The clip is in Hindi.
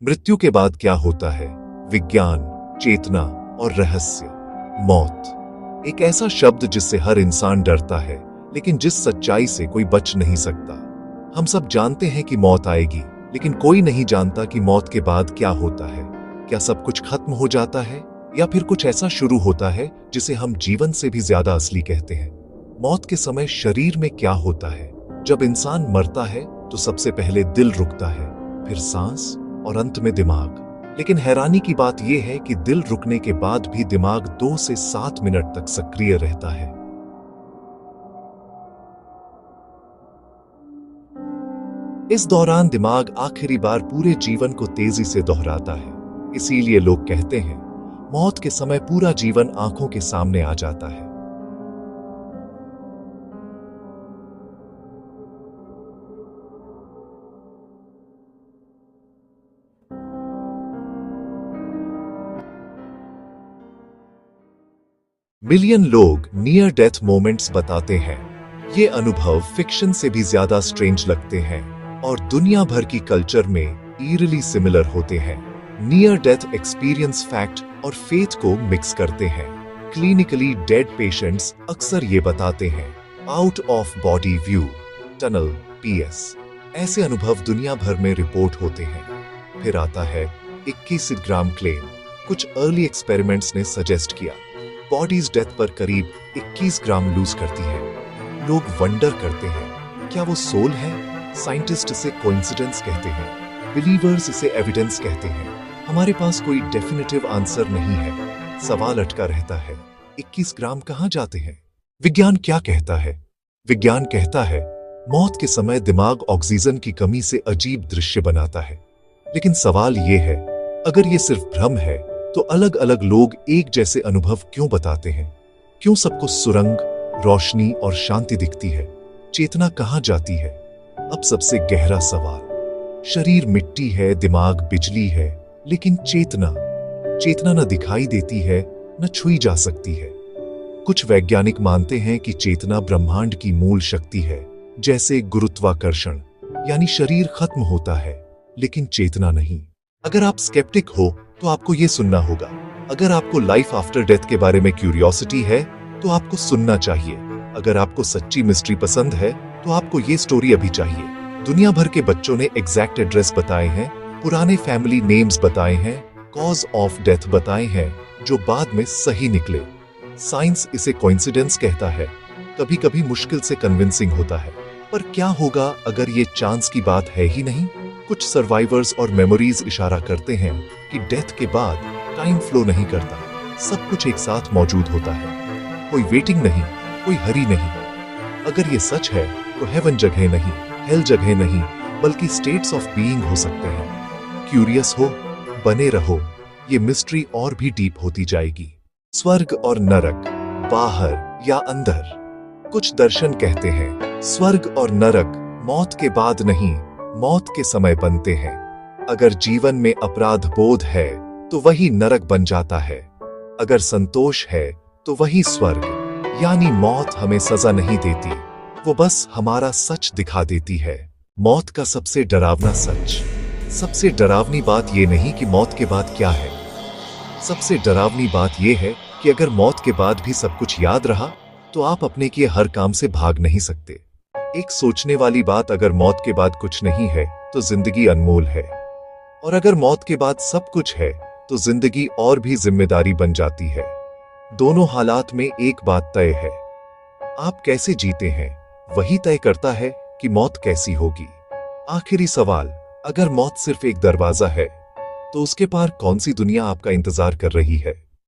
मृत्यु के बाद क्या होता है? विज्ञान, चेतना और रहस्य। मौत एक ऐसा शब्द जिससे हर इंसान डरता है, लेकिन जिस सच्चाई से कोई बच नहीं सकता। हम सब जानते हैं कि मौत आएगी, लेकिन कोई नहीं जानता कि मौत के बाद क्या होता है। क्या सब कुछ खत्म हो जाता है, या फिर कुछ ऐसा शुरू होता है जिसे हम जीवन से भी ज्यादा असली कहते हैं? मौत के समय शरीर में क्या होता है? जब इंसान मरता है तो सबसे पहले दिल रुकता है, फिर सांस और अंत में दिमाग। लेकिन हैरानी की बात यह है कि दिल रुकने के बाद भी दिमाग 2 से 7 मिनट तक सक्रिय रहता है। इस दौरान दिमाग आखिरी बार पूरे जीवन को तेजी से दोहराता है। इसीलिए लोग कहते हैं, मौत के समय पूरा जीवन आंखों के सामने आ जाता है। मिलियन लोग नियर डेथ मोमेंट्स बताते हैं। ये अनुभव फिक्शन से भी ज्यादा स्ट्रेंज लगते हैं और दुनिया भर की कल्चर में ईरली सिमिलर होते हैं। नियर डेथ एक्सपीरियंस फैक्ट और फेथ को मिक्स करते हैं। क्लिनिकली डेड पेशेंट्स अक्सर ये बताते हैं, out of body view, tunnel, PS। ऐसे अनुभव दुनिया भर में रिपोर्ट होते हैं। फिर आता है 21 ग्राम क्लेम। कुछ अर्ली एक्सपेरिमेंट्स ने सजेस्ट किया बॉडीज डेथ पर करीब 21 ग्राम लूज करती है। लोग वंडर करते हैं, क्या वो सोल है? साइंटिस्ट इसे कोइंसिडेंस कहते हैं, बिलीवर्स इसे एविडेंस कहते हैं। हमारे पास कोई डेफिनेटिव आंसर नहीं है। सवाल अटका रहता है, 21 ग्राम कहां जाते हैं? विज्ञान क्या कहता है? विज्ञान कहता है, मौत के समय दिमाग ऑक्सीजन की कमी से अजीब दृश्य बनाता है। लेकिन सवाल यह है, अगर ये सिर्फ भ्रम है तो अलग अलग लोग एक जैसे अनुभव क्यों बताते हैं? क्यों सबको सुरंग, रोशनी और शांति दिखती है? चेतना कहां जाती है? अब सबसे गहरा सवाल, शरीर मिट्टी है, दिमाग बिजली है, लेकिन चेतना न दिखाई देती है, न छुई जा सकती है। कुछ वैज्ञानिक मानते हैं कि चेतना ब्रह्मांड की मूल शक्ति है, जैसे गुरुत्वाकर्षण, यानी शरीर खत्म होता है लेकिन चेतना नहीं। अगर आप स्केप्टिक हो तो आपको यह सुनना होगा। अगर आपको लाइफ आफ्टर डेथ के बारे में क्यूरियोसिटी है तो आपको सुनना चाहिए। अगर आपको सच्ची मिस्ट्री पसंद है तो आपको ये स्टोरी अभी चाहिए। दुनिया भर के बच्चों ने एग्जैक्ट एड्रेस बताए हैं, पुराने फैमिली नेम्स बताए हैं, कॉज ऑफ डेथ बताए हैं, जो बाद में सही निकले। साइंस इसे कोइंसिडेंस कहता है, कभी कभी मुश्किल से कन्विंसिंग होता है। पर क्या होगा अगर ये चांस की बात है ही नहीं? कुछ सर्वाइवर्स और मेमोरीज इशारा करते हैं कि डेथ के बाद टाइम फ्लो नहीं करता, सब कुछ एक साथ मौजूद होता है। कोई वेटिंग नहीं, कोई हरी नहीं। अगर ये सच है तो हेवन जगह नहीं, हेल जगह नहीं, बल्कि स्टेट्स ऑफ बीइंग हो सकते हैं। क्यूरियस हो? बने रहो, ये मिस्ट्री और भी डीप होती जाएगी। स्वर्ग और नरक, बाहर या अंदर? कुछ दर्शन कहते हैं स्वर्ग और नरक मौत के बाद नहीं, मौत के समय बनते हैं। अगर जीवन में अपराध बोध है तो वही नरक बन जाता है। अगर संतोष है तो वही स्वर्ग। यानी मौत हमें सजा नहीं देती, वो बस हमारा सच दिखा देती है। मौत का सबसे डरावना सच। सबसे डरावनी बात यह नहीं कि मौत के बाद क्या है। सबसे डरावनी बात यह है कि अगर मौत के बाद भी सब कुछ याद रहा तो आप अपने किए हर काम से भाग नहीं सकते। एक सोचने वाली बात, अगर मौत के बाद कुछ नहीं है तो जिंदगी अनमोल है, और अगर मौत के बाद सब कुछ है तो जिंदगी और भी जिम्मेदारी बन जाती है। दोनों हालात में एक बात तय है, आप कैसे जीते हैं वही तय करता है कि मौत कैसी होगी। आखिरी सवाल, अगर मौत सिर्फ एक दरवाजा है तो उसके पार कौन सी दुनिया आपका इंतजार कर रही है?